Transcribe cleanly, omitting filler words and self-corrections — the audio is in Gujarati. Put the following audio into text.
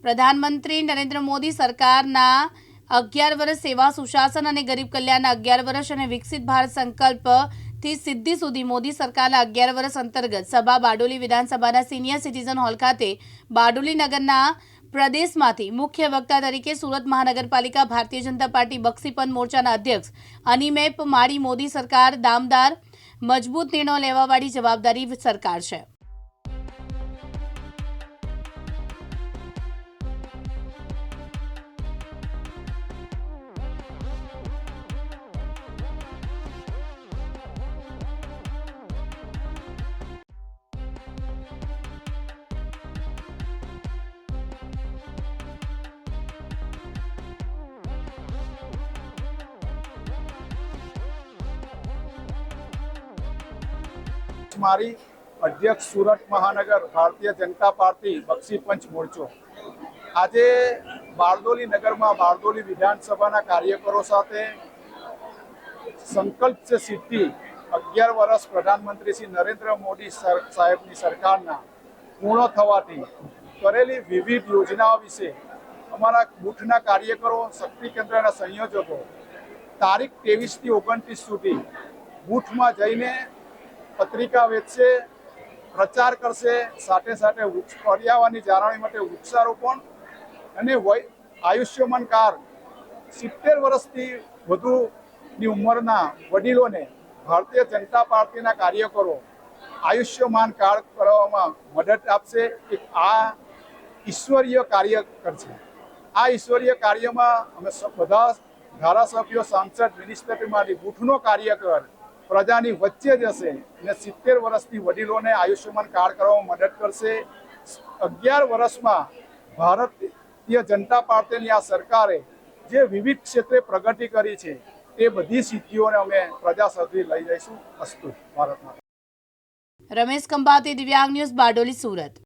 પ્રધાનમંત્રી નરેન્દ્ર મોદી સરકારના 11 વર્ષ સેવા સુશાસન અને ગરીબ કલ્યાણના 11 વર્ષ અને વિકસિત ભારત સંકલ્પથી સિદ્ધિ સુધી મોદી સરકારના 11 વર્ષ અંતર્ગત સભા બારડોલી વિધાનસભાના સિનિયર સિટીઝન હોલ ખાતે બારડોલી નગરના પ્રદેશમાંથી મુખ્ય વક્તા તરીકે સુરત મહાનગરપાલિકા ભારતીય જનતા પાર્ટી બક્ષીપંથ મોરચાના અધ્યક્ષ અનિમેપ માળી મોદી સરકાર દામદાર મજબૂત નિર્ણયો લેવાવાળી જવાબદારી સરકાર છે। મારી અધ્યક્ષ સુરત મહાનગર ભારતીય જનતા પાર્ટી બક્ષીપંચ મોરચો આજે બારડોલી નગરમાં બારડોલી વિધાનસભાના કાર્યકરો સાથે સંકલ્પ છે સિદ્ધિ 11 વર્ષ પ્રધાનમંત્રી શ્રી નરેન્દ્ર મોદી સાહેબની સરકારના પૂર્ણ થવાથી કરેલી વિવિધ યોજનાઓ વિશે અમારા બૂથના કાર્યકરો શક્તિ કેન્દ્રના સંયોજકો તારીખ 23 થી 29 સુધી બૂથમાં જઈને પત્રિકા વેચશે, પ્રચાર કરશે, સાથે સાથે પર્યાવરણની જાળવણી માટે વૃક્ષારોપણ અને આયુષ્યમાન કાર્ડ 70 વર્ષથી વધુની ઉંમરના વડીલોને ભારતીય જનતા પાર્ટીના કાર્યકરો આયુષ્યમાન કાર્ડ કરવામાં મદદ આપશે। આ ઈશ્વરીય કાર્ય કરશે। આ ઈશ્વરીય કાર્યમાં અમે બધા ધારાસભ્યો, સાંસદ, મ્યુનિસિપાલિટીમાંથી બૂથનો કાર્યકર પ્રજાની વચ્ચે જશે અને 70 વર્ષથી વડીલોને આયુષ્યમાન કાર્ડ કરવામાં મદદ કરશે। 11 વર્ષમાં ભારતીય જનતા પાર્ટીની આ સરકારે જે વિવિધ ક્ષેત્રે પ્રગતિ કરી છે તે બધી સિદ્ધિઓને અમે પ્રજા સુધી લઈ જઈશું। અસ્તુ ભારત માતા। રમેશ કંબાતી, દિવ્યાંગ ન્યૂઝ, બારડોલી, સુરત।